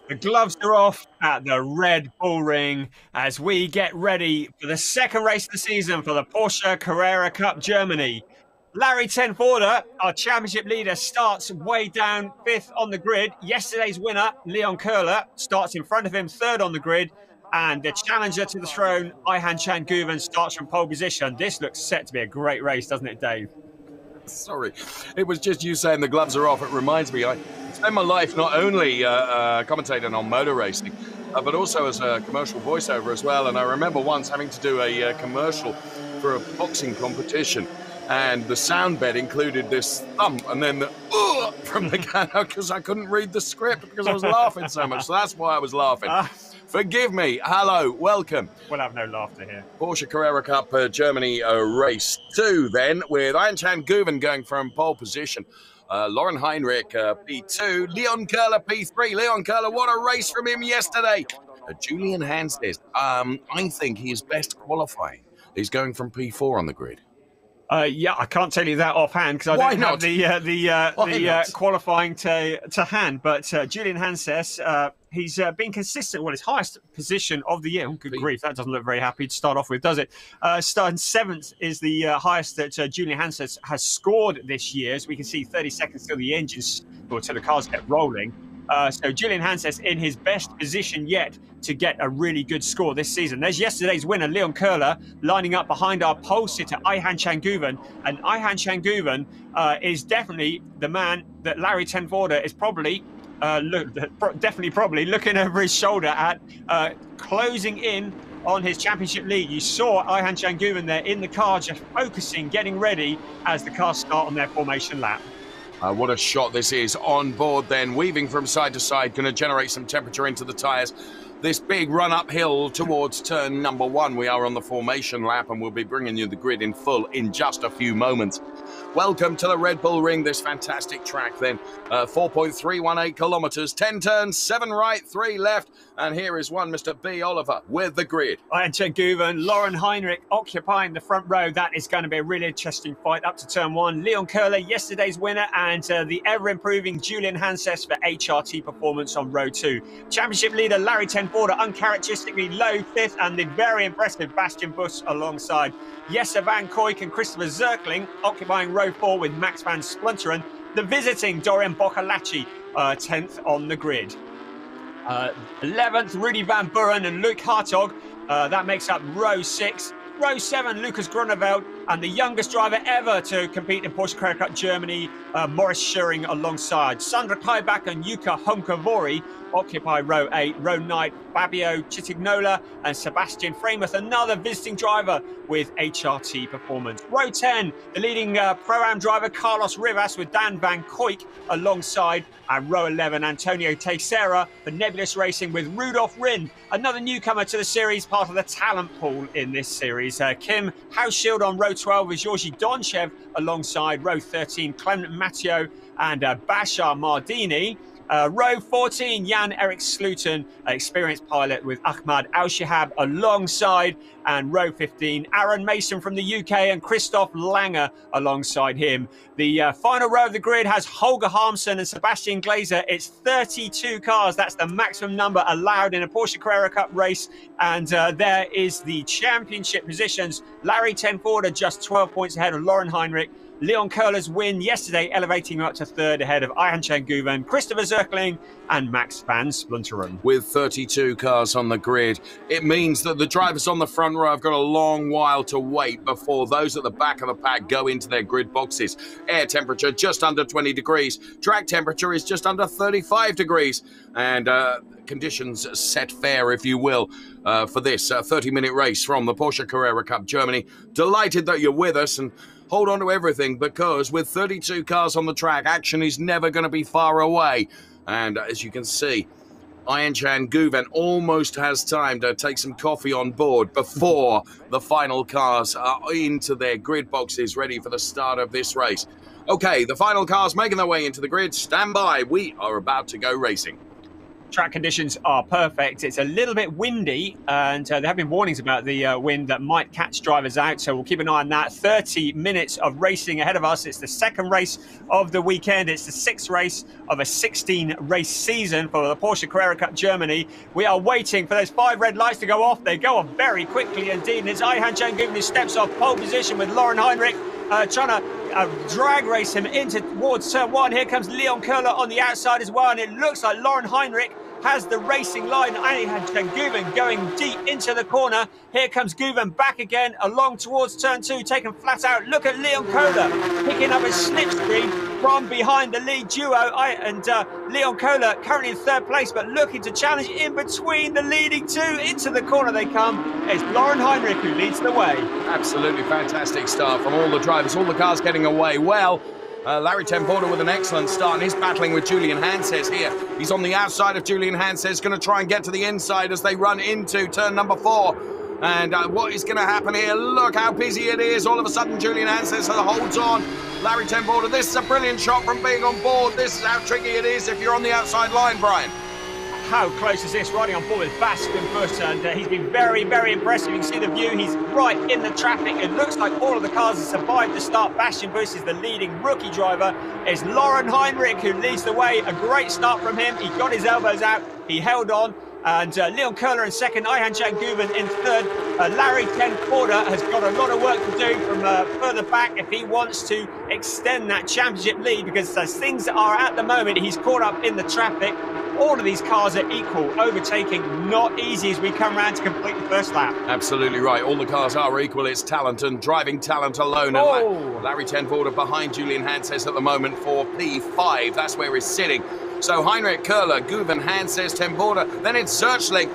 The gloves are off at the Red Bull Ring as we get ready for the second race of the season for the Porsche Carrera Cup Germany. Larry Tenforder, our championship leader, starts way down fifth on the grid. Yesterday's winner, Leon Köhler, starts in front of him third on the grid. And the challenger to the throne, Ayhan Changuven, starts from pole position. This looks set to be a great race, doesn't it, Dave? Sorry, it was just you saying the gloves are off. It reminds me, I spend my life not only commentating on motor racing, but also as a commercial voiceover as well. And I remember once having to do a commercial for a boxing competition, and the sound bed included this thump and then the from the camera because I couldn't read the script because I was laughing so much. So that's why I was laughing. Forgive me. Hello, welcome. We'll have no laughter here. Porsche Carrera Cup Germany Race 2 then, with Ayhan Changuven going from pole position. Lauren Heinrich P2, Leon Köhler P3. Leon Köhler, what a race from him yesterday. Julian Hanses, I think he is best qualifying. He's going from P4 on the grid. Yeah, I can't tell you that offhand because I don't have the qualifying to hand. But Julian Hanses, he's been consistent. Well, his highest position of the year. Oh, good grief, that doesn't look very happy to start off with, does it? Starting seventh is the highest that Julian Hanses has scored this year. As we can see, 30 seconds till the engines or till the cars get rolling. So Julian Hanses in his best position yet to get a really good score this season. There's yesterday's winner, Leon Köhler, lining up behind our pole sitter, Ayhan Changuven. And Ayhan Changuven is definitely the man that Larry Tenforder is probably looking over his shoulder at, closing in on his championship lead. You saw Ayhan Changuven there in the car, just focusing, getting ready as the cars start on their formation lap. What a shot this is on board then, weaving from side to side, going to generate some temperature into the tyres. This big run uphill towards turn number 1. We are on the formation lap and we'll be bringing you the grid in full in just a few moments. Welcome to the Red Bull Ring, this fantastic track then. 4.318 kilometres, 10 turns, 7 right, 3 left. And here is one Mr. B. Oliver with the grid. Ayhan Changuven, Lauren Heinrich occupying the front row. That is going to be a really interesting fight up to turn 1. Leon Köhler, yesterday's winner, and the ever-improving Julian Hanses for HRT performance on row 2. Championship leader Larry Tenforder, uncharacteristically low 5th, and the very impressive Bastian Buss alongside. Jesse van Kooijk and Christopher Zirkling occupying row 4 with Max van Splunteren. The visiting Dorian Boccolacci, 10th on the grid. 11th, Rudy van Buren and Luc Hartog. That makes up row 6. Row 7, Lucas Grunewald, and the youngest driver ever to compete in Porsche Carrera Cup Germany, Morris Schuring alongside. Sandra Kaibach and Yuka Honkavori occupy row 8. Row 9, Fabio Chitignola and Sebastian Frameth, another visiting driver with HRT performance. Row 10, the leading Pro-Am driver Carlos Rivas with Dan van Kooijk alongside. And row 11, Antonio Teixeira for Nebulous Racing with Rudolf Rin, another newcomer to the series, part of the talent pool in this series. Kim Hauschild on row 12 with Georgi Donchev alongside row 13, Clement Matteo and Bashar Mardini. Row 14, Jan-Erik Slooten, experienced pilot with Ahmad Al-Shihab alongside. And row 15, Aaron Mason from the UK and Christoph Langer alongside him. The final row of the grid has Holger Harmsen and Sebastian Glazer. It's 32 cars. That's the maximum number allowed in a Porsche Carrera Cup race. And there is the championship positions. Larry Tenforder just 12 points ahead of Lauren Heinrich. Leon Köhler's win yesterday, elevating him up to 3rd ahead of Ayhan Changuven, Christopher Zirkling and Max van Splunteren. With 32 cars on the grid, it means that the drivers on the front row have got a long while to wait before those at the back of the pack go into their grid boxes. Air temperature just under 20 degrees. Track temperature is just under 35 degrees. And conditions set fair, if you will, for this 30-minute race from the Porsche Carrera Cup Germany. Delighted that you're with us, and hold on to everything, because with 32 cars on the track, action is never going to be far away. And as you can see, Ayhan Changuven almost has time to take some coffee on board before the final cars are into their grid boxes, ready for the start of this race. Okay, the final cars making their way into the grid. Stand by. We are about to go racing. track conditions are perfect. It's a little bit windy, and there have been warnings about the wind that might catch drivers out, so we'll keep an eye on that. 30 minutes of racing ahead of us. It's the second race of the weekend. It's the 6th race of a 16-race season for the Porsche Carrera Cup Germany. We are waiting for those 5 red lights to go off. They go off very quickly indeed, and it's Ayhan Şengüven who steps off pole position with Lauren Heinrich trying to drag race him towards turn 1. Here comes Leon Köhler on the outside as well, and it looks like Lauren Heinrich has the racing line. Ayhan Şengüven going deep into the corner. Here comes Güven back again along towards turn 2, taken flat out. Look at Leon Köhler picking up a slipstream from behind the lead duo, and Leon Köhler currently in 3rd place, but looking to challenge in between the leading 2. Into the corner they come. It's Lauren Heinrich who leads the way. Absolutely fantastic start from all the drivers, all the cars getting away well. Larry Ten Voorde with an excellent start, and he's battling with Julian Hanses here. He's on the outside of Julian Hanses, going to try and get to the inside as they run into turn number 4. And what is going to happen here? Look how busy it is. All of a sudden, Julian Hanses holds on. Larry Ten Voorde, this is a brilliant shot from being on board. This is how tricky it is if you're on the outside line, Brian. How close is this, riding on board with Bastian Buss, and he's been very, very impressive. You can see the view, he's right in the traffic. It looks like all of the cars have survived the start. Bastian Buss is the leading rookie driver. It's Lauren Heinrich who leads the way. A great start from him. He got his elbows out, he held on. And Leon Köhler in 2nd, Ayhan Şengüven in 3rd. Larry Ten Voorde has got a lot of work to do from further back if he wants to extend that championship lead, because as things are at the moment, he's caught up in the traffic. All of these cars are equal. Overtaking not easy as we come round to complete the first lap. Absolutely right. All the cars are equal. It's talent and driving talent alone. Oh. And Larry Ten Voorde behind Julian Hanses at the moment for P5. That's where he's sitting. So Heinrich, Köhler, Güven, Hanses, Ten Voorde. Then it's Zürchling,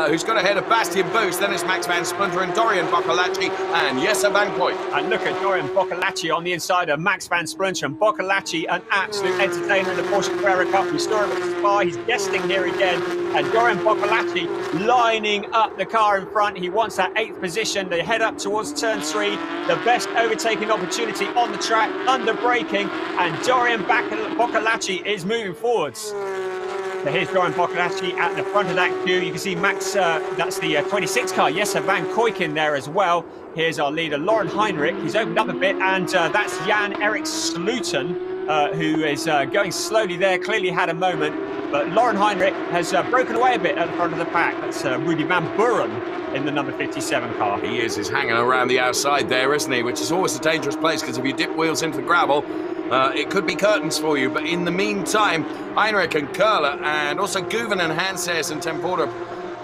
who's got ahead of Bastian Buss. Then it's Max van Splinter and Dorian Boccolacci and Jesse van Kooij. And look at Dorian Boccolacci on the inside of Max van Splinter. And Boccolacci, an absolute entertainer in the Porsche Carrera Cup. We saw him at Spa. He's guesting here again. And Dorian Boccolacci lining up the car in front. He wants that 8th position. They head up towards turn 3. The best overtaking opportunity on the track, under braking. And Dorian Boccolacci is moving forwards. So here's Dorian Boccolacci at the front of that queue. You can see Max, that's the 26 car, Jesse van Kooij in there as well. Here's our leader, Lauren Heinrich. He's opened up a bit, and that's Jan-Erik Sluten, who is going slowly there, clearly had a moment. But Lauren Heinrich has broken away a bit at the front of the pack. That's Rudy van Buren in the number 57 car. He is. He's hanging around the outside there, isn't he? Which is always a dangerous place, because if you dip wheels into the gravel, it could be curtains for you. But in the meantime, Heinrich and Köhler, and also Güven and Hanses and Ten Voorde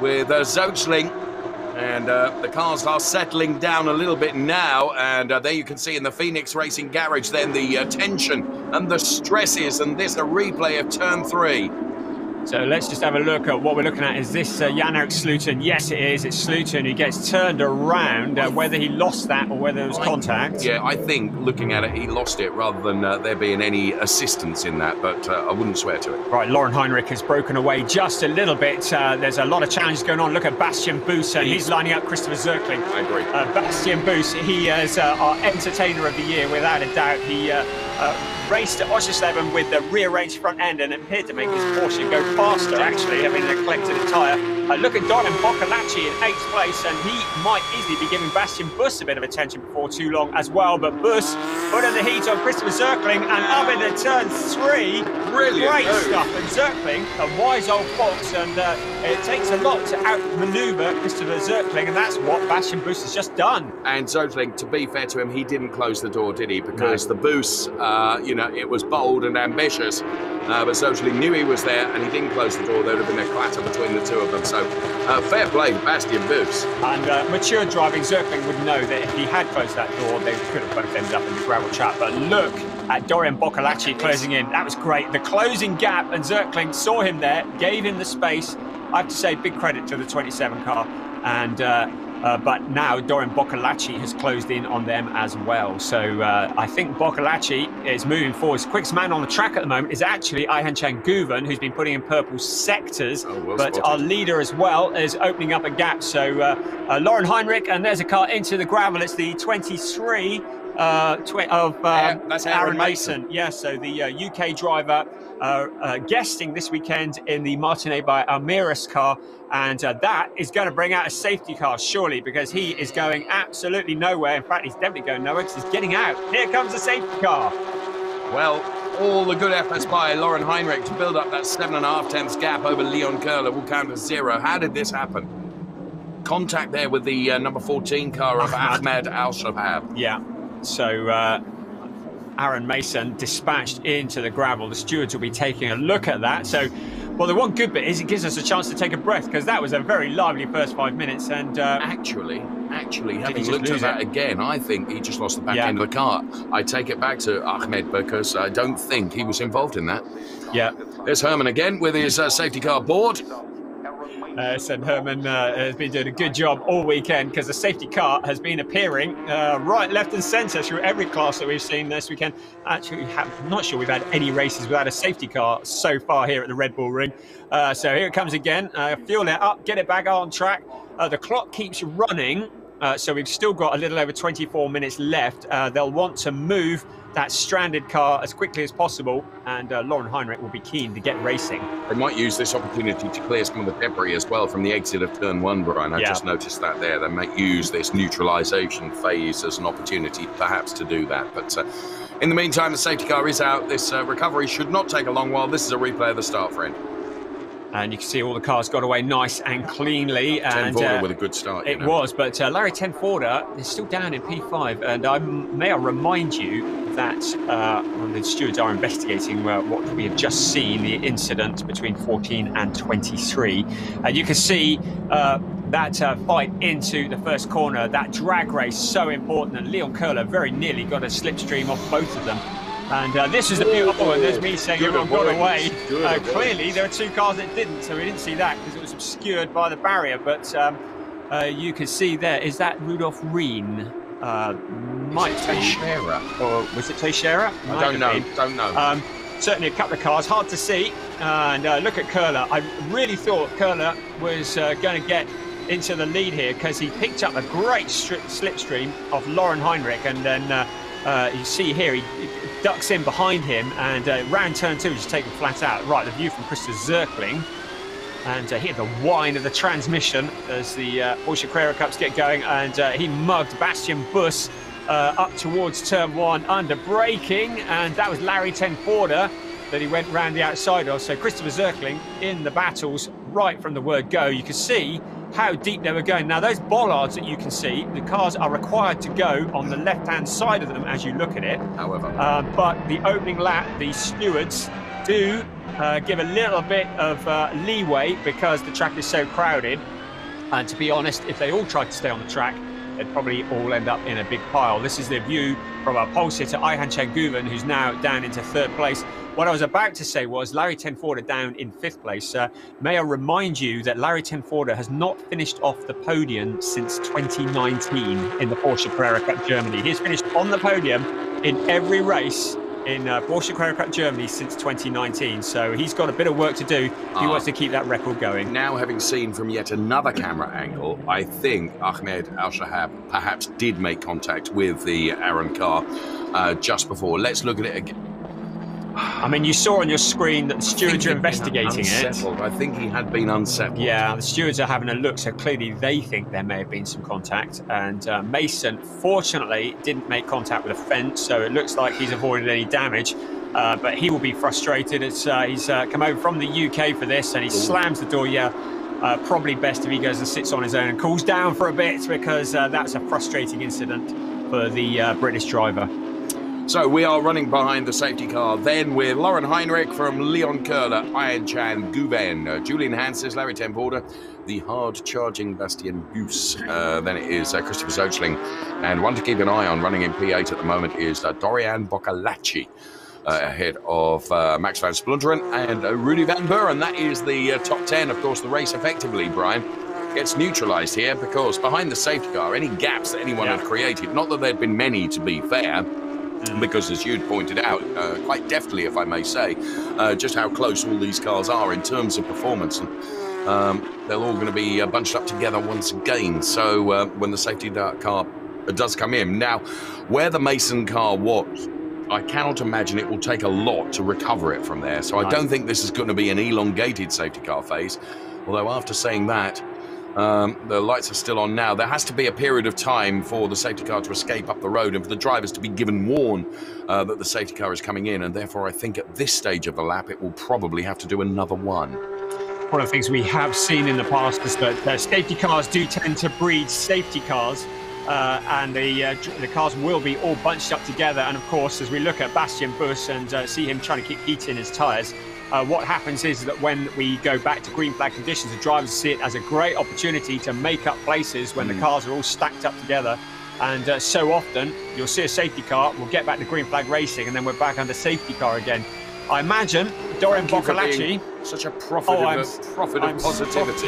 with Zürchling. And the cars are settling down a little bit now. And there you can see in the Phoenix Racing Garage then the tension and the stresses. And this a replay of turn 3. So let's just have a look at what we're looking at. Is this Jan-Erik Sluten? Yes, it is. It's Sluten who gets turned around. Whether he lost that or whether it was contact. Yeah, I think looking at it, he lost it rather than there being any assistance in that, but I wouldn't swear to it. Right, Lauren Heinrich has broken away just a little bit. There's a lot of challenges going on. Look at Bastian Buss, and he's lining up Christopher Zürchling. I agree. Bastian Buss, he is our entertainer of the year, without a doubt. He raced at Oschersleben with the rearranged front end and appeared to make his Porsche go faster, actually, having neglected a tyre. Look at Dorian Boccolacci in 8th place, and he might easily be giving Bastian Buss a bit of attention before too long as well. But Buss put in the heat on Christopher Zürchling, and up into turn 3. Brilliant. Great stuff. And Zürchling, a wise old fox, and it takes a lot to outmaneuver Christopher Zürchling, and that's what Bastian Buss has just done. And Zürchling, to be fair to him, he didn't close the door, did he? Because the Buss, you know, it was bold and ambitious. But Zürchling knew he was there, and he didn't close the door. There would have been a clatter between the two of them. So, fair play, Bastian Buss. And mature driving, Zürchling would know that if he had closed that door, they could have both ended up in the gravel trap. But look at Dorian Boccolacci closing in. That was great. The closing gap, and Zürchling saw him there, gave him the space. I have to say, big credit to the 27 car. And but now Dorian Boccolacci has closed in on them as well. So I think Boccolacci is moving forward. His quickest man on the track at the moment is actually Ayhan Şengüven, who's been putting in purple sectors. Well but spotted. our leader as well is opening up a gap. So Lauren Heinrich, and there's a car into the gravel. It's the 23. That's Aaron Mason. Yeah, so the UK driver guesting this weekend in the Martinet by Almiras car, and that is going to bring out a safety car, surely, because he is going absolutely nowhere. In fact, he's definitely going nowhere because he's getting out. Here comes the safety car. Well, all the good efforts by Lauren Heinrich to build up that 7.5 tenths gap over Leon Köhler will count as 0. How did this happen? Contact there with the number 14 car of Ahmed Al-Shahab. Yeah, so Aaron Mason dispatched into the gravel. The stewards will be taking a look at that. So, well, the one good bit is it gives us a chance to take a breath, because that was a very lively first 5 minutes. And actually, having looked at that again, I think he just lost the back end of the car. I take it back to Ahmed because I don't think he was involved in that. Yeah. There's Herman again with his safety car board. Said Herman has been doing a good job all weekend, because the safety car has been appearing right, left and centre through every class that we've seen this weekend. Actually, I'm not sure we've had any races without a safety car so far here at the Red Bull Ring. So here it comes again. Fuel it up, get it back on track. The clock keeps running, so we've still got a little over 24 minutes left. They'll want to move that stranded car as quickly as possible, and Lauren Heinrich will be keen to get racing. They might use this opportunity to clear some of the debris as well from the exit of turn 1, Brian. I just noticed that there. They might use this neutralisation phase as an opportunity perhaps to do that. But in the meantime, the safety car is out. This recovery should not take a long while. This is a replay of the start, friend. And you can see all the cars got away nice and cleanly. And with a good start. It was, but Larry Tenforder is still down in P5. And may I remind you that the stewards are investigating what we have just seen, the incident between 14 and 23. And you can see that fight into the first corner, that drag race, so important. And Leon Köhler very nearly got a slipstream off both of them. And this is a beautiful one. There's me saying everyone got away. Clearly, there are two cars that didn't, so we didn't see that because it was obscured by the barrier. But you can see there, is that Rudolf Rien? Might be Teixeira. Or was it Teixeira? I don't know. Certainly a couple of cars, hard to see. And look at Köhler. I really thought Köhler was going to get into the lead here, because he picked up a great slipstream of Lauren Heinrich, and then you see here he ducks in behind him, and round turn 2 just taken flat out. Right, the view from Christopher Zirkling, and hear the whine of the transmission as the Porsche Carrera Cups get going, and he mugged Bastian Buss up towards turn 1 under braking, and that was Larry Tenforder that he went round the outside of. So Christopher Zirkling in the battles right from the word go. You can see how deep they were going. Now, those bollards that you can see, the cars are required to go on the left-hand side of them as you look at it. However. But the opening lap, the stewards do give a little bit of leeway because the track is so crowded. And to be honest, if they all tried to stay on the track, they'd probably all end up in a big pile. This is the view from our pole sitter, Ayhan Çenguven, who's now down into 3rd place. What I was about to say was Larry Tenforder down in 5th place. May I remind you that Larry Tenforder has not finished off the podium since 2019 in the Porsche Carrera Cup Germany. He's finished on the podium in every race in Porsche Carrera Cup Germany since 2019. So he's got a bit of work to do if he wants to keep that record going. Now, having seen from yet another camera angle, I think Ahmed Al-Shahab perhaps did make contact with the Aaron car just before. Let's look at it again. I mean, you saw on your screen that the stewards are investigating it. I think he had been unsettled. Yeah, the stewards are having a look, so clearly they think there may have been some contact. And Mason, fortunately, didn't make contact with a fence, so it looks like he's avoided any damage. But he will be frustrated. He's come over from the UK for this, and he slams the door. Yeah, probably best if he goes and sits on his own and cools down for a bit, because that's a frustrating incident for the British driver. So we are running behind the safety car then with Lauren Heinrich from Leon Köhler, Ayhan Çenguven, Julian Hanses, Larry Tenforder, the hard-charging Bastian Buss. Then it is Christopher Zirkling. And one to keep an eye on running in P8 at the moment is Dorian Boccolacci, ahead of Max van Splunteren and Rudy van Buren. That is the top 10. Of course, the race effectively, Brian, gets neutralised here because behind the safety car, any gaps that anyone had created, not that there'd been many to be fair, because as you'd pointed out, quite deftly if I may say, just how close all these cars are in terms of performance. And they're all going to be bunched up together once again. So when the safety car does come in. Now, where the Mason car was, I cannot imagine it will take a lot to recover it from there. So I don't think this is going to be an elongated safety car phase. Although after saying that, the lights are still on now. There has to be a period of time for the safety car to escape up the road and for the drivers to be given warn that the safety car is coming in. And therefore, I think at this stage of the lap, it will probably have to do another one. One of the things we have seen in the past is that safety cars do tend to breed safety cars. And the cars will be all bunched up together. And of course, as we look at Bastian Buss and see him trying to keep heat in his tyres, what happens is that when we go back to green flag conditions, the drivers see it as a great opportunity to make up places when the cars are all stacked up together. And so often, you'll see a safety car, we'll get back to green flag racing, and then we're back under safety car again. I imagine Dorian Boccolacci... Such a prophet of positivity.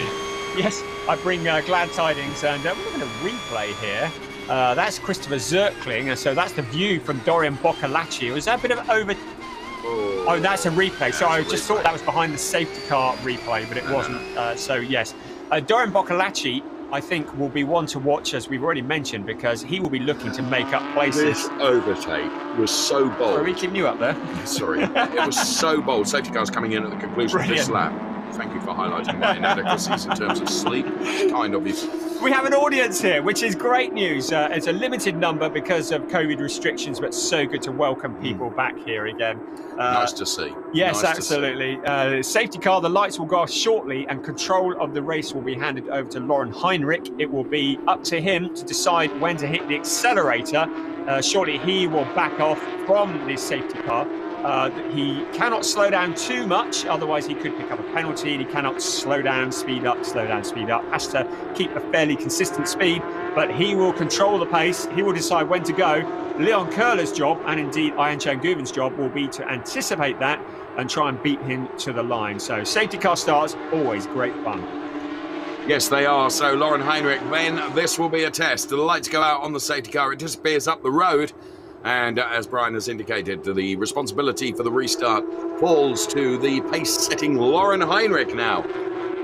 Yes, I bring glad tidings, and we're going to replay here. That's Christopher Zirkling, so that's the view from Dorian Boccolacci. Was that a bit of over... Oh, that's a replay. So I just thought that was behind the safety car replay, but it wasn't. So yes, Dorian Boccolacci, I think, will be one to watch, as we've already mentioned, because he will be looking to make up places. This overtake was so bold. Are we keeping you up there? Sorry. It was so bold. Safety cars coming in at the conclusion of this lap. Thank you for highlighting my inadequacies in terms of sleep. It's kind of you. We have an audience here, which is great news. It's a limited number because of COVID restrictions, but so good to welcome people back here again. Nice to see. Yes, nice absolutely. Safety car, the lights will go off shortly and control of the race will be handed over to Lauren Heinrich. It will be up to him to decide when to hit the accelerator. Shortly, he will back off from this safety car. He cannot slow down too much, otherwise he could pick up a penalty, and he cannot slow down, speed up, slow down, speed up. Has to keep a fairly consistent speed, but he will control the pace. He will decide when to go. Leon Köhler's job, and indeed Ayhancan Guven's job, will be to anticipate that and try and beat him to the line. So safety car starts, always great fun. Yes, they are. So Lauren Heinrich, then this will be a test. The lights go out on the safety car. It disappears up the road. And as Brian has indicated, the responsibility for the restart falls to the pace-setting Lauren Heinrich now,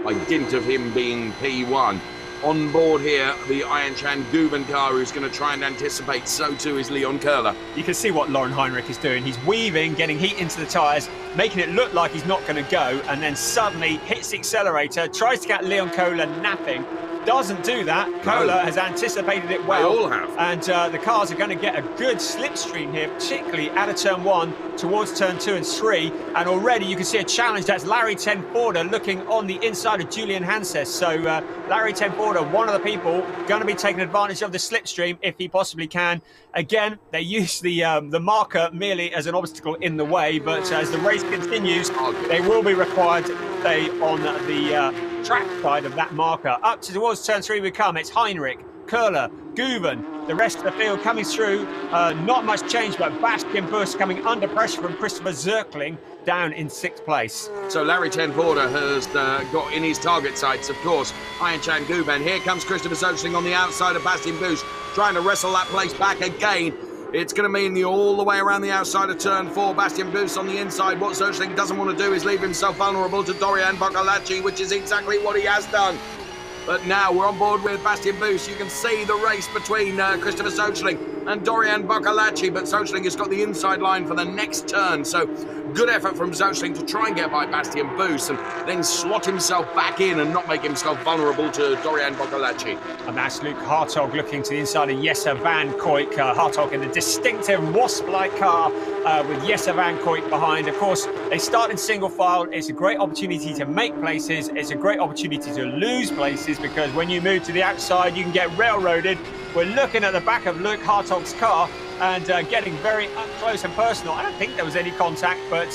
by dint of him being P1. On board here, the Ayhancan Guven car, who's going to try and anticipate. So too is Leon Köhler. You can see what Lauren Heinrich is doing. He's weaving, getting heat into the tyres, making it look like he's not going to go, and then suddenly hits the accelerator, tries to get Leon Köhler napping. Doesn't do that. Köhler has anticipated it well. They all have. And the cars are going to get a good slipstream here, particularly out of turn 1 towards turn 2 and 3. And already you can see a challenge. That's Larry Tenforder looking on the inside of Julian Hanses. So Larry Tenforder, one of the people, going to be taking advantage of the slipstream if he possibly can. Again, they use the marker merely as an obstacle in the way, but as the race continues, they will be required to stay on the track side of that marker. Up towards turn 3 we come. It's Heinrich, Köhler, Guven, the rest of the field coming through. Not much change, but Bastian Buss coming under pressure from Christopher Zirkling down in 6th place. So Larry Tenforder has got in his target sights, of course, Ayhancan Guven. Here comes Christopher Zirkling on the outside of Bastian Buss, trying to wrestle that place back again. It's going to mean all the way around the outside of turn 4. Bastian Buss on the inside. What Zirkling doesn't want to do is leave himself vulnerable to Dorian Boccolacci, which is exactly what he has done. But now we're on board with Bastian Buss. You can see the race between Christopher Zirkling and Dorian Boccolacci, but Zirkling has got the inside line for the next turn. So good effort from Zirkling to try and get by Bastian Buss and then slot himself back in and not make himself vulnerable to Dorian Boccolacci. And that's Luke Hartog looking to the inside of Jesse Van Kooyk. Hartog in the distinctive wasp-like car with Jesse Van Kooyk behind. Of course, they start in single file. It's a great opportunity to make places. It's a great opportunity to lose places, because when you move to the outside, you can get railroaded. We're looking at the back of Luke Hartog's car and getting very up close and personal. I don't think there was any contact, but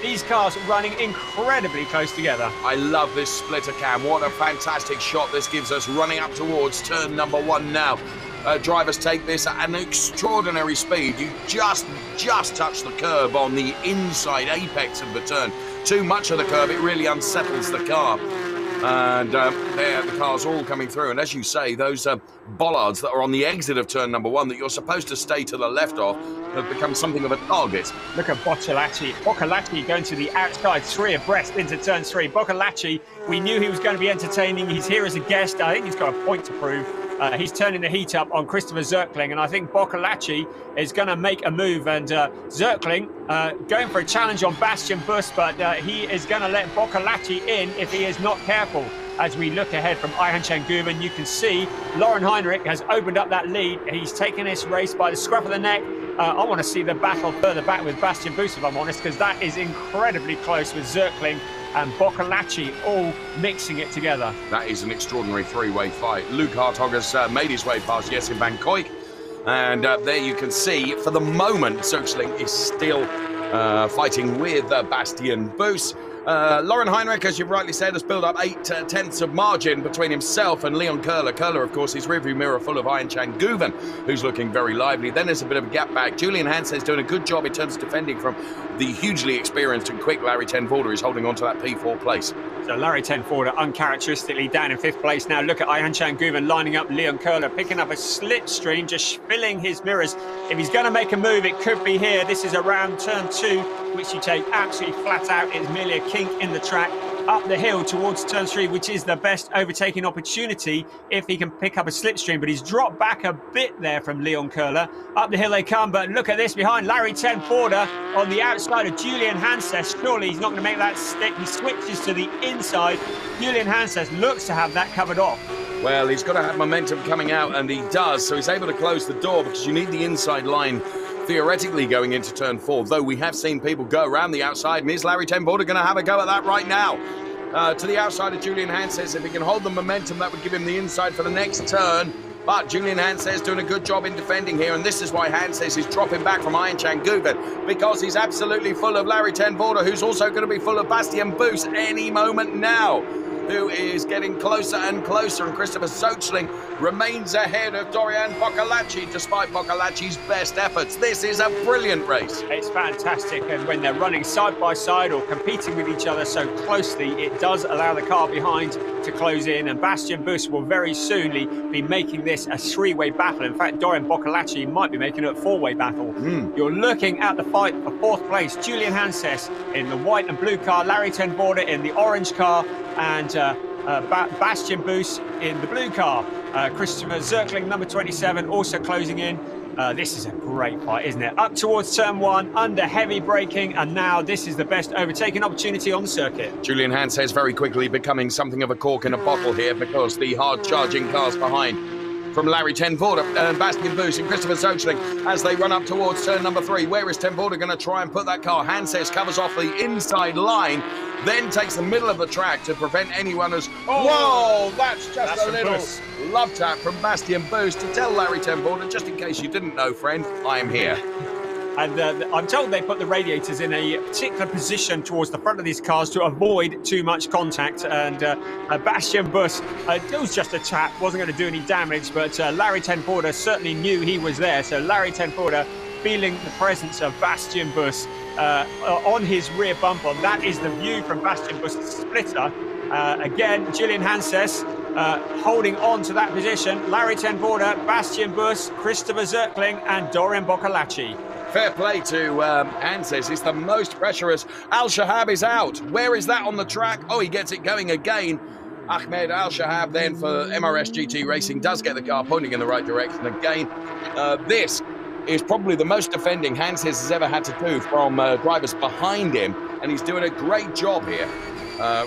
these cars running incredibly close together. I love this splitter cam. What a fantastic shot this gives us running up towards turn number 1 now. Drivers take this at an extraordinary speed. You just touch the curb on the inside apex of the turn. Too much of the curb, it really unsettles the car. And there, the cars all coming through. And as you say, those bollards that are on the exit of turn number 1 that you're supposed to stay to the left of have become something of a target. Look at Boccolacci. Boccolacci going to the outside, 3 abreast into turn 3. Boccolacci, we knew he was going to be entertaining. He's here as a guest. I think he's got a point to prove. He's turning the heat up on Christopher Zirkling, and I think Boccolacci is going to make a move. And Zirkling going for a challenge on Bastian Buss, but he is going to let Boccolacci in if he is not careful. As we look ahead from Ayhan Şengüven, you can see Lauren Heinrich has opened up that lead. He's taken this race by the scruff of the neck. I want to see the battle further back with Bastian Buss, if I'm honest, because that is incredibly close with Zirkling and Boccolacci all mixing it together. That is an extraordinary three-way fight. Luke Hartog has made his way past Jessin van Kuijk. And there you can see, for the moment, Zirkling is still fighting with Bastian Buss. Lauren Heinrich, as you've rightly said, has built up 8/10ths of margin between himself and Leon Köhler. Köhler, of course, his rearview mirror full of Ayhan Şengüven, who's looking very lively. Then there's a bit of a gap back. Julian Hansen's doing a good job in terms of defending from the hugely experienced and quick Larry ten Voorde, who's holding on to that P4 place. So Larry ten Voorde uncharacteristically down in 5th place. Now look at Ayhan Şengüven lining up Leon Köhler, picking up a slipstream, just filling his mirrors. If he's going to make a move, it could be here. This is around turn 2, which you take absolutely flat out. It's merely a kink in the track. Up the hill towards turn 3, which is the best overtaking opportunity if he can pick up a slipstream. But he's dropped back a bit there from Leon Köhler. Up the hill they come, but look at this behind Larry ten Voorde on the outside of Julian Hanses. Surely he's not going to make that stick. He switches to the inside. Julian Hanses looks to have that covered off. Well, he's got to have momentum coming out, and he does. So he's able to close the door because you need the inside line theoretically going into turn 4, though we have seen people go around the outside, and is Larry ten Voorde going to have a go at that right now? To the outside of Julian Hanses, if he can hold the momentum, that would give him the inside for the next turn. But Julian Hanses doing a good job in defending here, and this is why Hanses is dropping back from Ayhan Şengüven, because he's absolutely full of Larry ten Voorde, who's also going to be full of Bastian Buss any moment now, who is getting closer and closer, and Christopher Zirkling remains ahead of Dorian Boccolacci despite Boccolacci's best efforts. This is a brilliant race. It's fantastic, and when they're running side by side or competing with each other so closely, it does allow the car behind to close in, and Bastian Buss will very soon be making this a 3-way battle. In fact, Dorian Boccolacci might be making it a 4-way battle. You're looking at the fight for 4th place. Julian Hanses in the white and blue car, Larry ten Voorde in the orange car, and Bastian Buss in the blue car. Christopher Zirkling, number 27, also closing in. This is a great fight, isn't it? Up towards turn 1, under heavy braking, and now this is the best overtaking opportunity on the circuit. Julian Hanses very quickly becoming something of a cork in a bottle here, because the hard-charging cars behind from Larry ten Voorde and Bastian Buss and Christopher Zirkling as they run up towards turn number 3. Where is ten Voorde going to try and put that car? Hanses covers off the inside line, then takes the middle of the track to prevent anyone as... Whoa, that's a little love tap from Bastian Buss to tell Larry ten Voorde, just in case you didn't know, friend, I am here. And I'm told they put the radiators in a particular position towards the front of these cars to avoid too much contact. And Bastian Buss, it was just a tap, wasn't going to do any damage, but Larry ten Voorde certainly knew he was there. So Larry ten Voorde feeling the presence of Bastian Buss on his rear bumper. That is the view from Bastian Buss' splitter. Again, Julian Hanses holding on to that position. Larry ten Voorde, Bastian Buss, Christopher Zirkling, and Dorian Boccolacci. Fair play to Hanses. It's the most pressure as Al Shahab is out. Where is that on the track? Oh, he gets it going again. Ahmed Al Shahab then for MRS GT Racing does get the car pointing in the right direction again. This is probably the most defending Hanses has ever had to do from drivers behind him, and he's doing a great job here.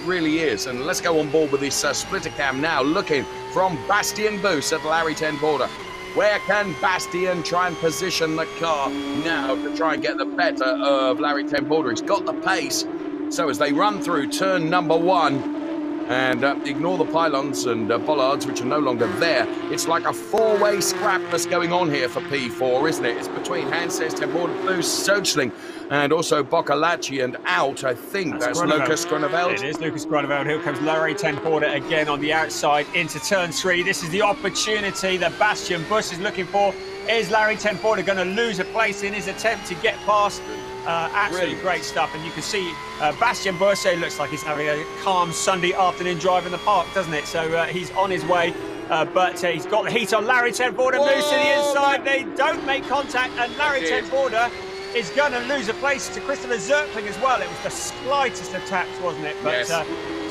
Really is. And let's go on board with this splitter cam now, looking from Bastian Buss at Larry ten Voorde. Where can Bastian try and position the car now to try and get the better of Larry ten Voorde? He's got the pace. So as they run through turn number 1, and ignore the pylons and bollards, which are no longer there, it's like a 4-way scrap that's going on here for P4, isn't it? It's between Hanses, ten Voorde, Buss, Zirkling, and also Boccolacci, and out, I think that's Lucas Groeneveld. It is Lucas Groeneveld. Here comes Larry ten Voorde again on the outside into turn 3. This is the opportunity that Bastian Buss is looking for. Is Larry ten Voorde going to lose a place in his attempt to get past? Absolutely great stuff, and you can see Bastian Buss looks like he's having a calm Sunday afternoon drive in the park, doesn't it? So he's on his way, but he's got the heat on. Larry ten Voorde moves to the inside. They don't make contact, and Larry ten Voorde is going to lose a place to Christopher Zirkling as well. It was the slightest of taps, wasn't it? But yes.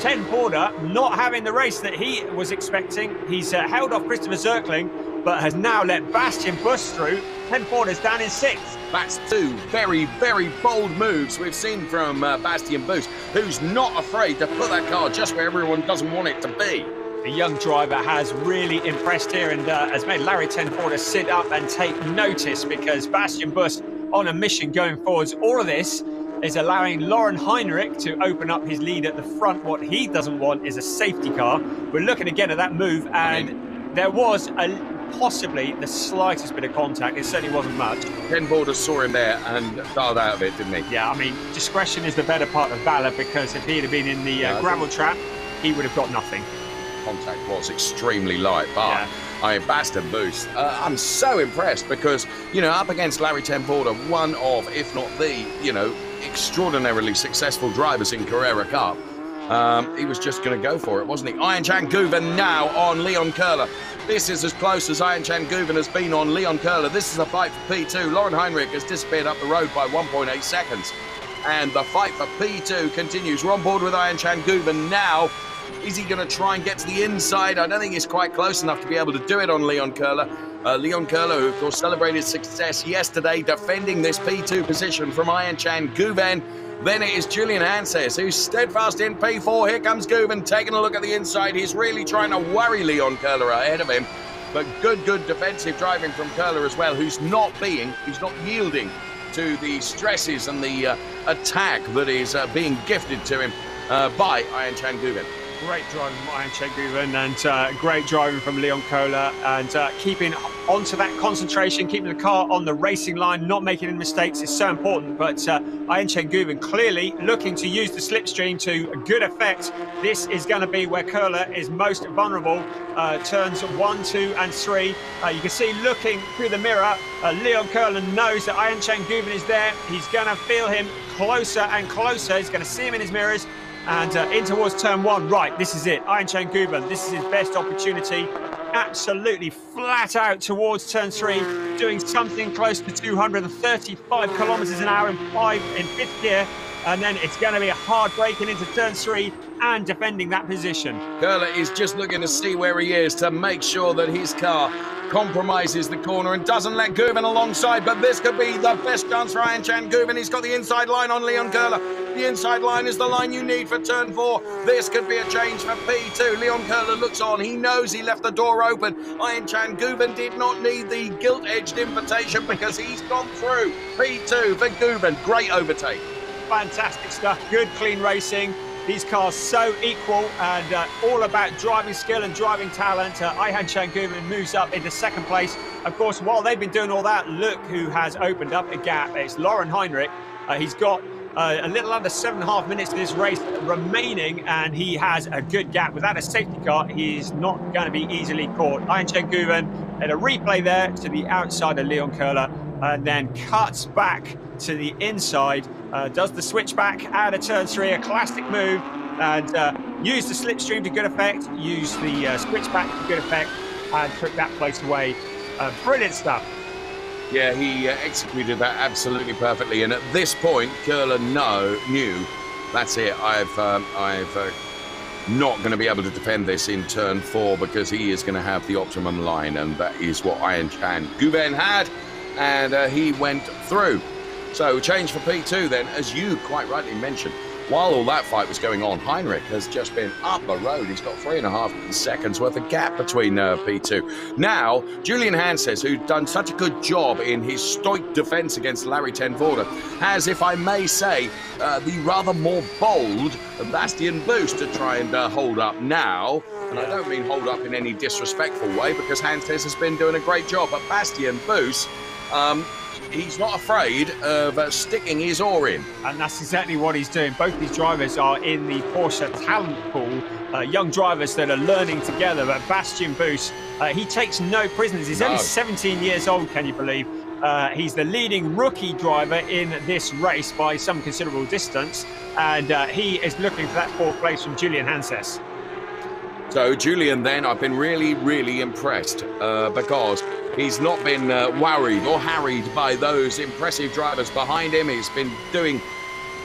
10 Porter not having the race that he was expecting. He's held off Christopher Zirkling, but has now let Bastian Busch through. 10 Porter's down in 6th. That's two very, very bold moves we've seen from Bastian Busch, who's not afraid to put that car just where everyone doesn't want it to be. The young driver has really impressed here and has made Larry 10 Porter sit up and take notice, because Bastian Busch on a mission going forwards. All of this is allowing Lauren Heinrich to open up his lead at the front. What he doesn't want is a safety car. We're looking again at that move, and there was possibly the slightest bit of contact. It certainly wasn't much. 10 Porter saw him there and dialed out of it, didn't he? Yeah, I mean, discretion is the better part of valour, because if he'd have been in the gravel trap, he would have got nothing. Contact was extremely light, but I mean, Bastian Busch, I'm so impressed because, you know, up against Larry 10 Porter, one of, if not the, you know, extraordinarily successful drivers in Carrera Cup, he was just going to go for it, wasn't he? Ian Chan Guven now on Leon Köhler. This is as close as Ian Chan Guven has been on Leon Köhler. This is a fight for P2. Lauren Heinrich has disappeared up the road by 1.8 seconds. And the fight for P2 continues. We're on board with Ian Chan Guven now. Is he going to try and get to the inside? I don't think he's quite close enough to be able to do it on Leon Köhler. Leon Köhler, who of course celebrated success yesterday, defending this P2 position from Ian Chan Guven. Then it is Julian Hanses, who's steadfast in P4. Here comes Guven, taking a look at the inside. He's really trying to worry Leon Köhler ahead of him. But good defensive driving from Köhler as well, he's not yielding to the stresses and the attack that is being gifted to him by Ian Chan Guven. Great driving from Ian Chan Guven, and great driving from Leon Köhler, and keeping onto that concentration, keeping the car on the racing line, not making any mistakes is so important. But Ian Chan Guven clearly looking to use the slipstream to good effect. This is going to be where Köhler is most vulnerable. Turns 1, 2 and 3. You can see looking through the mirror, Leon Köhler knows that Ian Chan Guven is there. He's going to feel him closer and closer. He's going to see him in his mirrors. And in towards turn 1, right, this is it. Ian Chan Guven, this is his best opportunity. Absolutely flat out towards turn 3, doing something close to 235 kilometers an hour in 5th gear. And then it's going to be a hard braking into turn 3 and defending that position. Köhler is just looking to see where he is to make sure that his car compromises the corner and doesn't let Guven alongside, but this could be the best chance for Ian Chan Guven. He's got the inside line on Leon Köhler. The inside line is the line you need for turn 4. This could be a change for P2. Leon Köhler looks on. He knows he left the door open. Ian Chan Guven did not need the gilt-edged invitation because he's gone through. P2 for Guven. Great overtake. Fantastic stuff. Good, clean racing. These cars so equal and all about driving skill and driving talent. Ian Chan Guven moves up into 2nd place. Of course, while they've been doing all that, look who has opened up a gap. It's Lauren Heinrich. He's got a little under 7.5 minutes of this race remaining, and he has a good gap. Without a safety car, he's not going to be easily caught. Ian Chan Guven had a replay there to the outside of Leon Köhler, and then cuts back to the inside. Does the switchback out of turn 3, a classic move, and used the slipstream to good effect, used the switchback to good effect, and took that place away. Brilliant stuff. Yeah, he executed that absolutely perfectly, and at this point, Köhler knew that's it. I've not going to be able to defend this in turn 4 because he is going to have the optimum line, and that is what Ian Chan Guven had, and he went through. So change for P2 then, as you quite rightly mentioned. While all that fight was going on, Heinrich has just been up the road. He's got 3.5 seconds worth of gap between P2. Now, Julian Hanses, who's done such a good job in his stoic defense against Larry 10 Porter, has, if I may say, the rather more bold Bastian Busch to try and hold up now. And I don't mean hold up in any disrespectful way, because Hanses has been doing a great job. But Bastian Busch, he's not afraid of sticking his oar in. And that's exactly what he's doing. Both these drivers are in the Porsche talent pool, young drivers that are learning together. But Bastian Busch, he takes no prisoners. He's only 17 years old, can you believe? He's the leading rookie driver in this race by some considerable distance. And he is looking for that 4th place from Julian Hanses. So Julian then, I've been really impressed because he's not been worried or harried by those impressive drivers behind him. He's been doing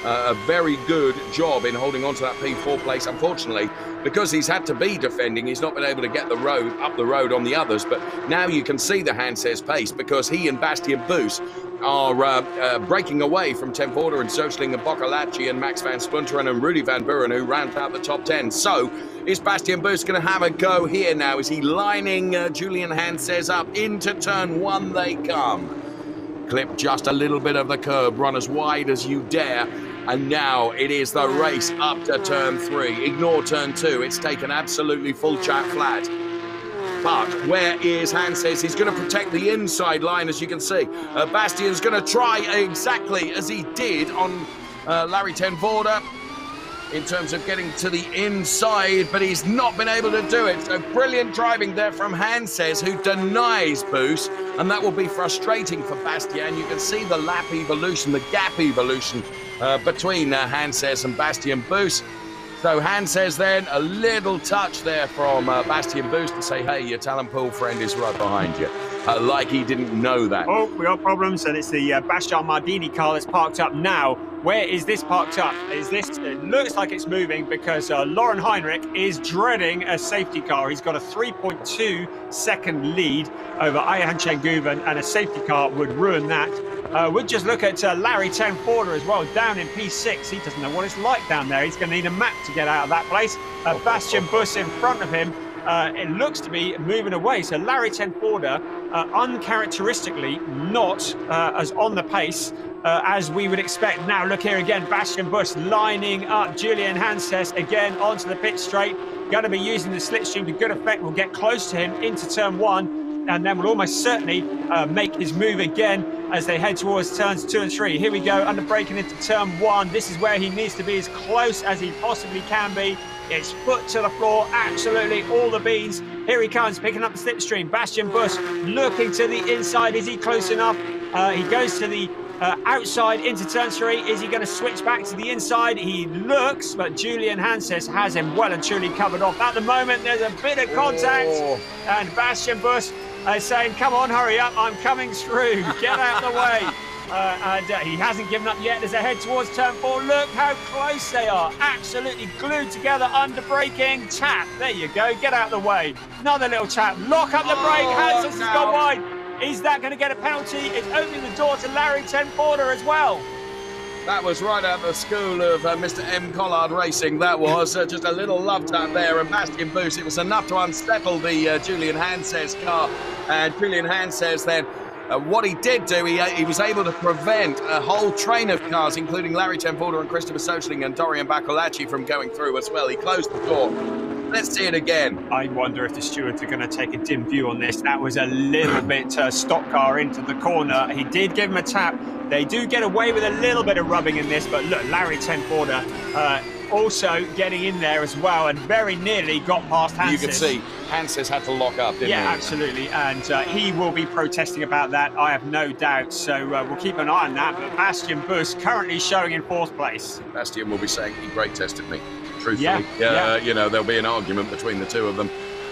a very good job in holding on to that P4 place. Unfortunately, because he's had to be defending, he's not been able to get up the road on the others. But now you can see the Hanses pace because he and Bastian Boos are breaking away from Ten Vorder and Zöchling and Boccolacci and Max van Splunteren and Rudy van Buren, who round out the top 10. So is Bastian Boos going to have a go here now? Is he lining Julian Hanses up? Into turn 1 they come. Clip just a little bit of the curb, run as wide as you dare. And now it is the race up to turn 3. Ignore turn 2. It's taken absolutely full chat flat. But where is Hanses? He's going to protect the inside line, as you can see. Bastian's going to try exactly as he did on Larry Ten Vorder in terms of getting to the inside, but he's not been able to do it. So brilliant driving there from Hanses, who denies Boos, and that will be frustrating for Bastian. You can see the lap evolution, the gap evolution between Hanses and Bastian Boos. So Hanses then, a little touch there from Bastian Boos to say, hey, your talent pool friend is right behind you. Like he didn't know that. Oh, we got problems, and it's the Bastian Mardini car that's parked up now. Where is this parked up? It looks like it's moving because Lauren Heinrich is dreading a safety car. He's got a 3.2 second lead over Ayhan Şengüven, and a safety car would ruin that. We'll just look at Larry Ten Vorder as well, down in P6. He doesn't know what it's like down there. He's going to need a map to get out of that place. Bastian Boos in front of him. It looks to be moving away. So Larry Ten Vorder, uncharacteristically not as on the pace as we would expect. Now look here again, Bastian Boos lining up Julian Hanses again onto the pit straight. Going to be using the slipstream to good effect. We'll get close to him into turn 1, and then we'll almost certainly make his move again as they head towards turns 2 and 3. Here we go, under braking into turn 1. This is where he needs to be as close as he possibly can be. It's foot to the floor, absolutely all the beans. Here he comes, picking up the slipstream. Bastian Boos looking to the inside. Is he close enough? He goes to the outside into turn 3. Is he going to switch back to the inside? He looks, but Julian Hanses has him well and truly covered off. At the moment, there's a bit of contact, and Bastian Boos is saying, come on, hurry up, I'm coming through. Get out of the way. And he hasn't given up yet as they head towards turn 4. Look how close they are. Absolutely glued together under braking. Tap. There you go. Get out of the way. Another little tap. Lock up the brake. Hanses has gone wide. Is that going to get a penalty? It's opening the door to Larry Ten Vorder as well. That was right out of the school of Mr. M. Collard Racing. That was just a little love tap there. And Bastian Boos, it was enough to unsettle the Julian Hanses car. And Julian Hanses then, what he did do, he was able to prevent a whole train of cars, including Larry Ten Vorder and Christopher Zöchling and Dorian Boccolacci, from going through as well. He closed the door. Let's see it again. I wonder if the stewards are going to take a dim view on this. That was a little bit stock car into the corner. He did give him a tap. They do get away with a little bit of rubbing in this, but look, Larry Ten Vorder also getting in there as well, and very nearly got past Hanses. You can see Hanses had to lock up, didn't he? Yeah, absolutely, and he will be protesting about that, I have no doubt. So we'll keep an eye on that. But Bastian Boos currently showing in 4th place. Bastian will be saying he brake tested me. Truthfully, yeah. You know, there'll be an argument between the two of them.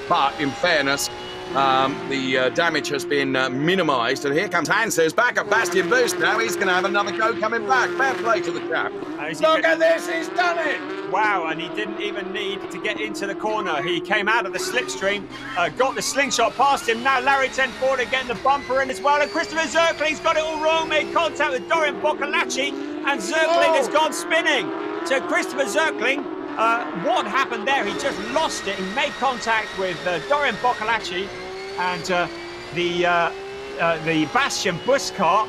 But in fairness, the damage has been minimised, and here comes Hanses back at Bastian Boos now. He's going to have another go coming back. Fair play to the chap. Look at this, he's done it! Wow, and he didn't even need to get into the corner. He came out of the slipstream, got the slingshot past him. Now Larry Ten Vorder getting the bumper in as well, and Christopher Zöchling's got it all wrong, made contact with Dorian Boccolacci, and Zöchling has gone spinning. So Christopher Zöchling, what happened there? He just lost it. He made contact with Dorian Boccolacci, and the Bastian Boos car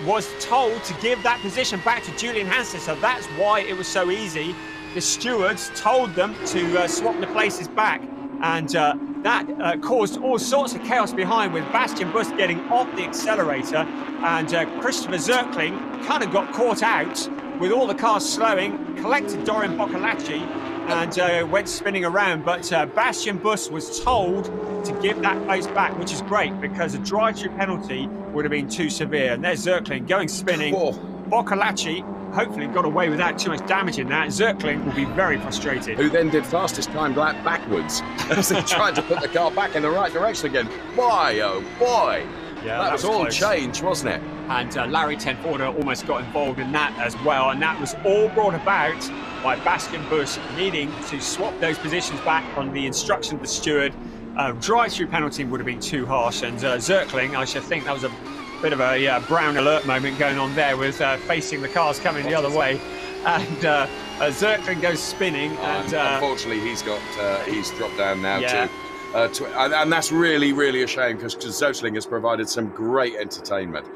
was told to give that position back to Julian Hanses. So that's why it was so easy. The stewards told them to swap the places back, and that caused all sorts of chaos behind, with Bastian Boos getting off the accelerator, and Christopher Zöchling kind of got caught out with all the cars slowing, collected Dorian Boccolacci, and went spinning around. But Bastian Boos was told to give that place back, which is great, because a drive-through penalty would have been too severe. And there's Zöchling going spinning. Boccolacci hopefully got away without too much damage in that. Zöchling will be very frustrated. Who then did fastest time lap backwards as he tried to put the car back in the right direction again. Boy, oh boy. Yeah, that was all close. change, wasn't it? And Larry Tenforder almost got involved in that as well. And that was all brought about by Bastian Busch needing to swap those positions back on the instruction of the steward. Drive-through penalty would have been too harsh. And Zirkling, I should think that was a bit of a brown alert moment going on there with facing the cars coming the other way. And Zirkling goes spinning. And unfortunately, he's dropped down now too. And that's really, really a shame because Zirkling has provided some great entertainment.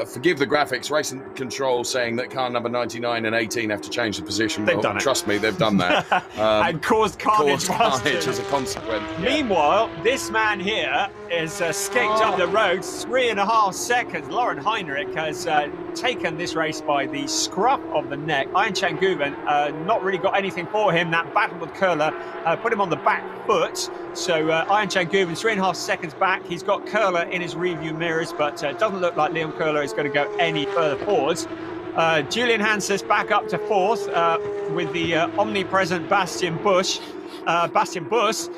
Forgive the graphics, Race and Control saying that car number 99 and 18 have to change the position. They've done it. Trust me, they've done that. And caused carnage as a consequence. Meanwhile, this man here has escaped up the road 3.5 seconds. Lauren Heinrich has taken this race by the scruff of the neck. Ayhancan Guven not really got anything for him. That battle with Köhler put him on the back foot. So Ayhancan Guven 3.5 seconds back. He's got Köhler in his review mirrors, but it doesn't look like Leon Köhler is going to go any further forwards. Julian Hanses back up to 4th with the omnipresent Bastian Busch. Bastian Busch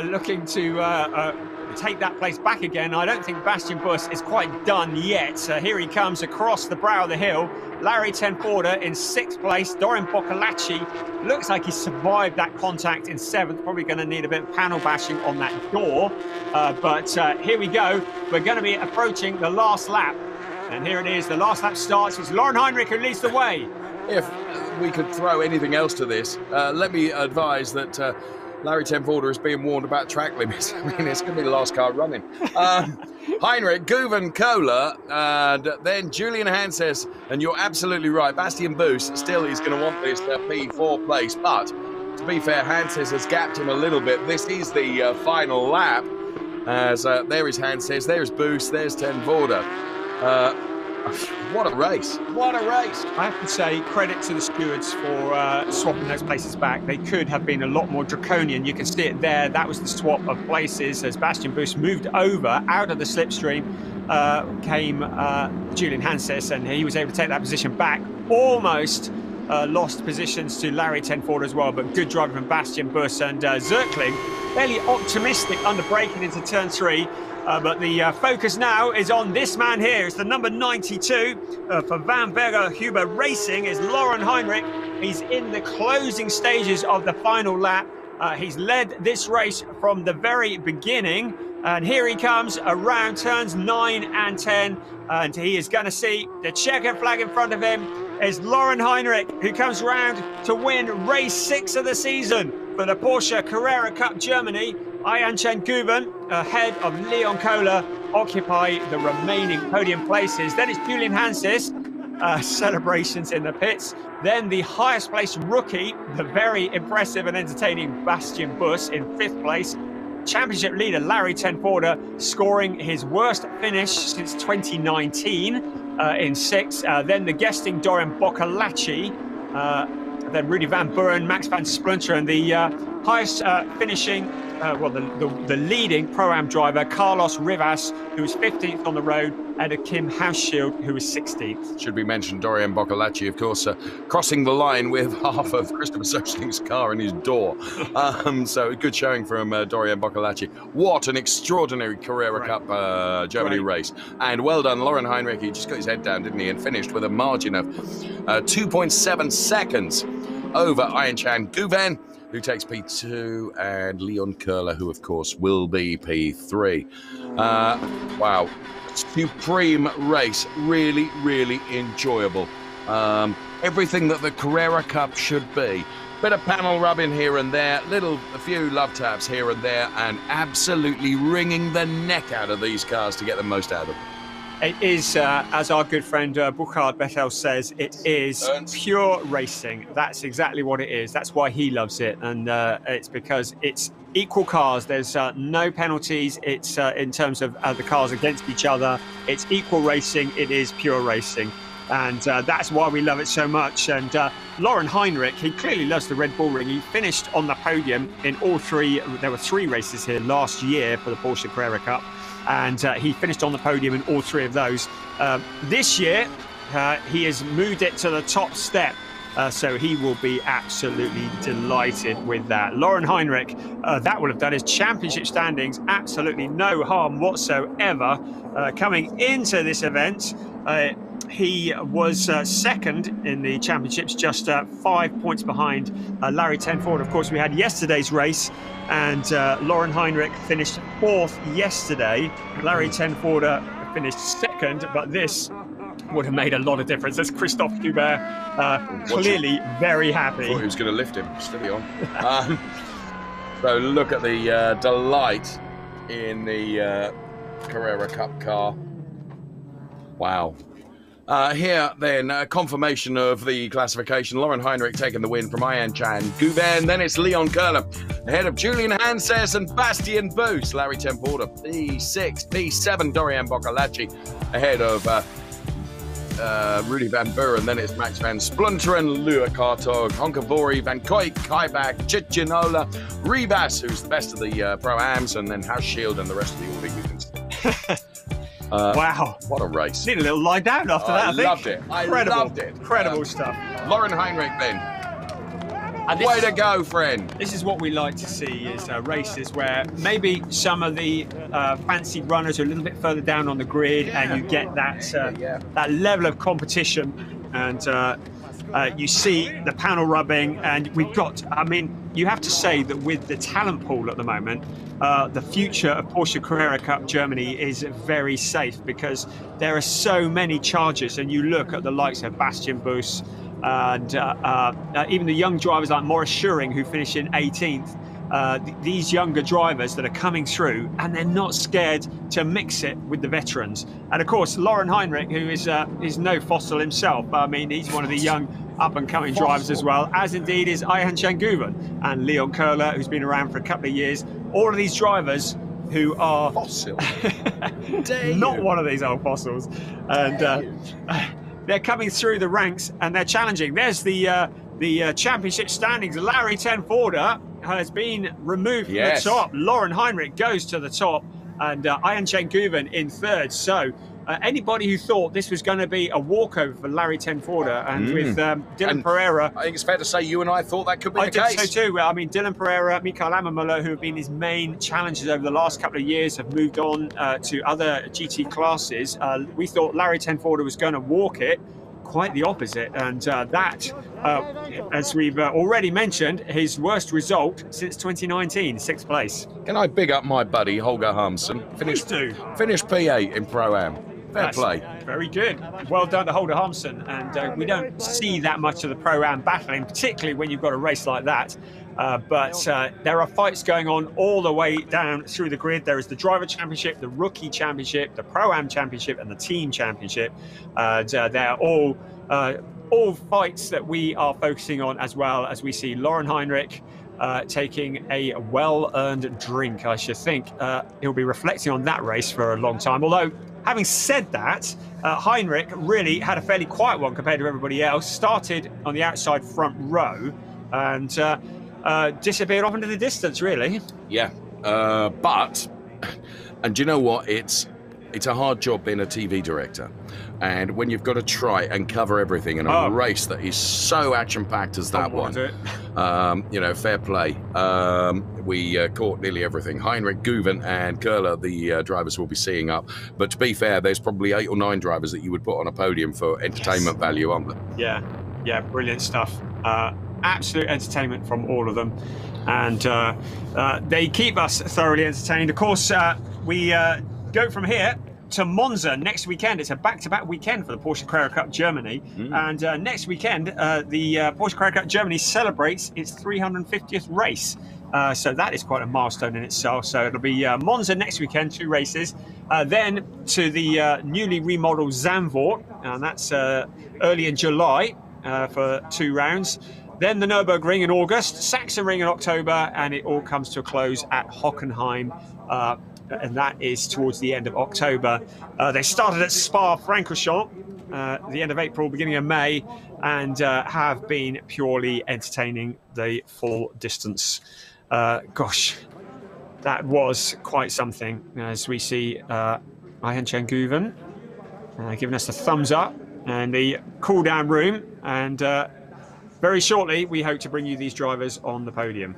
looking to take that place back again. I don't think Bastian Busch is quite done yet. Here he comes across the brow of the hill. Larry Tenforder in 6th place. Dorian Boccolacci looks like he survived that contact in 7th. Probably going to need a bit of panel bashing on that door. But here we go. We're going to be approaching the last lap. And here it is. The last lap starts. It's Lauren Heinrich who leads the way. If we could throw anything else to this, let me advise that Larry Tenforder is being warned about track limits. I mean, it's going to be the last car running. Heinrich, Guven, Köhler, and then Julian Hanses. And you're absolutely right. Bastian Busch still is going to want this P4 place. But to be fair, Hanses has gapped him a little bit. This is the final lap. As there is Hanses, there's Busch, there's Tenforder. What a race. What a race. I have to say, credit to the stewards for swapping those places back. They could have been a lot more draconian. You can see it there. That was the swap of places as Bastian Busch moved over out of the slipstream. Came Julian Hanses, and he was able to take that position back. Almost lost positions to Larry Tenforder as well, but good driving from Bastian Busch. And Zirkling, fairly optimistic under braking into turn 3. But the focus now is on this man here. It's the number 92 for Van Berger Huber Racing is Lauren Heinrich. He's in the closing stages of the final lap. He's led this race from the very beginning. And here he comes around turns 9 and 10. And he is going to see the checkered flag in front of him is Lauren Heinrich, who comes round to win race 6 of the season for the Porsche Carrera Cup Germany. Ayhancan Guven, ahead of Leon Köhler, occupy the remaining podium places. Then it's Julian Hanses, celebrations in the pits. Then the highest placed rookie, the very impressive and entertaining Bastian Busch in 5th place. Championship leader Larry Tenforder scoring his worst finish since 2019 in 6th. Then the guesting Dorian Boccolacci. Then Rudy Van Buren, Max van Splunter, and the highest finishing, the leading Pro-Am driver, Carlos Rivas, who was 15th on the road, and a Kim Hauschild, who was 16th. Should be mentioned, Dorian Boccolacci, of course, crossing the line with half of Christopher Soechling's car in his door. So good showing from Dorian Boccolacci. What an extraordinary Carrera Cup Germany race. And well done, Lauren Heinrich. He just got his head down, didn't he, and finished with a margin of 2.7 seconds over Ayhancan Guven, who takes P2, and Leon Köhler, who, of course, will be P3. Wow. Supreme race. Really, really enjoyable. Everything that the Carrera Cup should be. Bit of panel rubbing here and there, a few love taps here and there, and absolutely wringing the neck out of these cars to get the most out of them. It is, as our good friend Burkhard Bettel says, it is pure racing. That's exactly what it is. That's why he loves it. And it's because it's equal cars. There's no penalties. It's in terms of the cars against each other. It's equal racing. It is pure racing. And that's why we love it so much. And Lauren Heinrich, he clearly loves the Red Bull Ring. He finished on the podium in all 3. There were 3 races here last year for the Porsche Carrera Cup. And he finished on the podium in all 3 of those. This year, he has moved it to the top step. so he will be absolutely delighted with that. Lauren Heinrich, that will have done his championship standings absolutely no harm whatsoever. Coming into this event, he was second in the championships, just 5 points behind Larry Tenford. Of course, we had yesterday's race, and Lauren Heinrich finished 4th yesterday. Larry Tenford finished 2nd, but this would have made a lot of difference. There's Christophe Joubert, clearly very happy. I thought he was going to lift him. Steady on. So look at the delight in the Carrera Cup car. Wow. Here, then, confirmation of the classification. Lauren Heinrich taking the win from Ayan-Chan Guven. Then it's Leon Köhler ahead of Julian Hanses and Bastien Boos. Larry Tenford, P6, P7, Dorian Boccolacci ahead of Rudy Van Buren. Then it's Max Van Splunteren, Lua Kartog, Honkavori, Van Koik, Kaibak, Chitchinola, Rebas, who's the best of the Pro-Ams, and then House Shield and the rest of the order you can see. Wow. What a race. Need a little lie down after that, I think. Loved it. I loved it. Incredible stuff. Lauren Heinrich then. Way to go, friend. This is what we like to see, is races where maybe some of the fancied runners are a little bit further down on the grid, and you get that that level of competition, and you see the panel rubbing, and we've got, I mean, you have to say that with the talent pool at the moment, the future of Porsche Carrera Cup Germany is very safe, because there are so many chargers, and you look at the likes of Bastien Boos and even the young drivers like Maurice Schuring, who finished in 18th. These younger drivers that are coming through, and they're not scared to mix it with the veterans. And of course, Lauren Heinrich, who is no fossil himself. I mean, he's one of the young up-and-coming drivers as well, as indeed is Ayan-Chan Guven and Leon Köhler, who's been around for a couple of years. All of these drivers who are fossil. Not one of these old fossils, and they're coming through the ranks and they're challenging. There's the championship standings. Larry Tenford has been removed from the top. Lauren Heinrich goes to the top, and Ayan-Chan Guven in 3rd. So anybody who thought this was going to be a walkover for Larry Tenford, and with Dylan Pereira, I think it's fair to say you and I thought that could be the case. I did so too. I mean, Dylan Pereira, Mikael Ammermuller, who have been his main challengers over the last couple of years, have moved on to other GT classes. We thought Larry Tenford was going to walk it. Quite the opposite, and that, as we've already mentioned, his worst result since 2019, 6th place. Can I big up my buddy Holger Harmsen? Finished P8 in Pro-Am. Fair play. Very good. Well done to Holger Harmsen, and we don't see that much of the Pro-Am battling, particularly when you've got a race like that. But there are fights going on all the way down through the grid. There is the Driver Championship, the Rookie Championship, the Pro-Am Championship, and the Team Championship. They're all fights that we are focusing on, as well as we see Lauren Heinrich taking a well-earned drink. I should think he'll be reflecting on that race for a long time. Although, having said that, Heinrich really had a fairly quiet one compared to everybody else. Started on the outside front row, and disappeared off into the distance, really. Yeah, and do you know what? It's a hard job being a TV director, and when you've got to try and cover everything in a race that is so action-packed as that one, you know, fair play. We caught nearly everything. Heinrich, Guven, and Köhler, the drivers we'll be seeing up. But to be fair, there's probably 8 or 9 drivers that you would put on a podium for entertainment value, aren't there? Yeah, brilliant stuff. Absolute entertainment from all of them, and they keep us thoroughly entertained. Of course, we go from here to Monza next weekend. It's a back-to-back weekend for the Porsche Carrera Cup Germany, and next weekend the Porsche Carrera Cup Germany celebrates its 350th race. So that is quite a milestone in itself. So it'll be Monza next weekend, 2 races. Then to the newly remodeled Zandvoort, and that's early in July for 2 rounds. Then the Nürburgring in August, Sachsenring in October, and it all comes to a close at Hockenheim, and that is towards the end of October. They started at Spa-Francorchamps, the end of April, beginning of May, and have been purely entertaining the full distance. Gosh, that was quite something, as we see Ayan-Chan Guven giving us the thumbs up, and the cool-down room, and very shortly, we hope to bring you these drivers on the podium.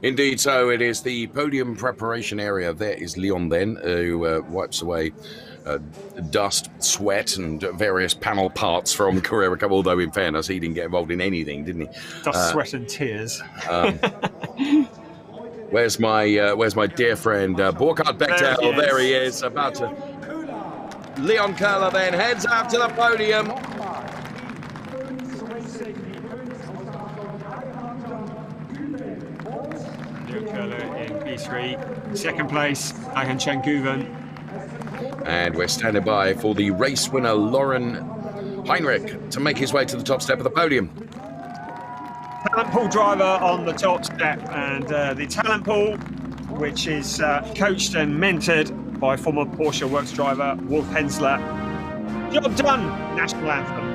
Indeed, so it is the podium preparation area. There is Leon then, who wipes away dust, sweat, and various panel parts from Carrera Cup. Although, in fairness, he didn't get involved in anything, didn't he? Dust, sweat, and tears. Where's my dear friend Burkhard Bechtel? There he is, about to. Leon Köhler then heads out to the podium. Leon Köhler in P3. Second place, Ayhan Cengiz. And we're standing by for the race winner, Lauren Heinrich, to make his way to the top step of the podium. Talent pool driver on the top step, and the talent pool, which is coached and mentored by former Porsche works driver Wolf Hensler. Job done, national anthem.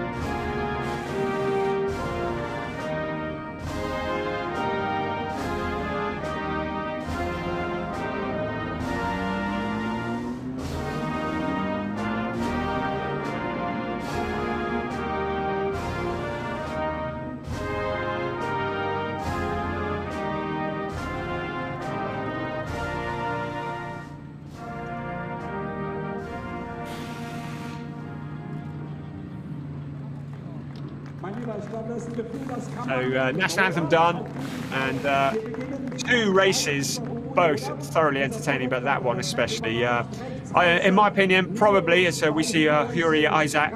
So national anthem done, and 2 races, both thoroughly entertaining, but that one especially. In my opinion, probably, as we see Yuri Isaac,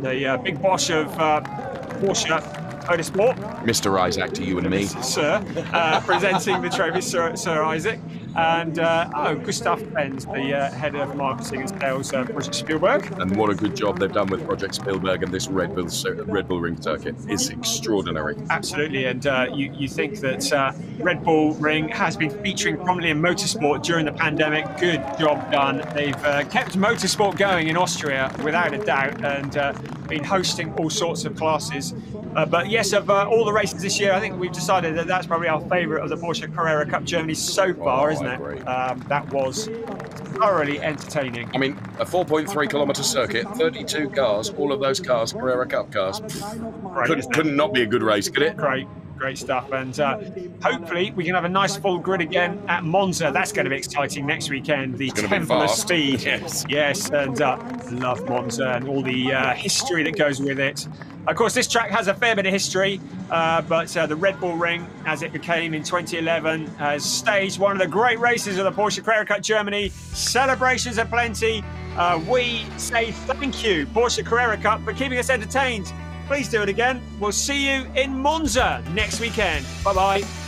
the big boss of Porsche Motorsport. Mr. Isaac to you and me. Sir, presenting the trophy, Sir Isaac. And Gustav Benz, the head of marketing and sales at Project Spielberg. And what a good job they've done with Project Spielberg and this Red Bull Ring circuit. It's extraordinary. Absolutely, and you think that Red Bull Ring has been featuring prominently in motorsport during the pandemic. Good job done. They've kept motorsport going in Austria without a doubt, and been hosting all sorts of classes. But yes, of all the races this year, I think we've decided that that's probably our favourite of the Porsche Carrera Cup Germany so far, isn't it? That was thoroughly entertaining. I mean, a 4.3 kilometre circuit, 32 cars, all of those cars, Carrera Cup cars. Couldn't not be a good race, could it? Great stuff. And hopefully we can have a nice full grid again at Monza. That's going to be exciting next weekend. The Temple of Speed. Yes, and love Monza and all the history that goes with it. Of course, this track has a fair bit of history, but the Red Bull Ring, as it became in 2011, has staged one of the great races of the Porsche Carrera Cup Germany. Celebrations aplenty. We say thank you, Porsche Carrera Cup, for keeping us entertained. Please do it again. We'll see you in Monza next weekend. Bye-bye.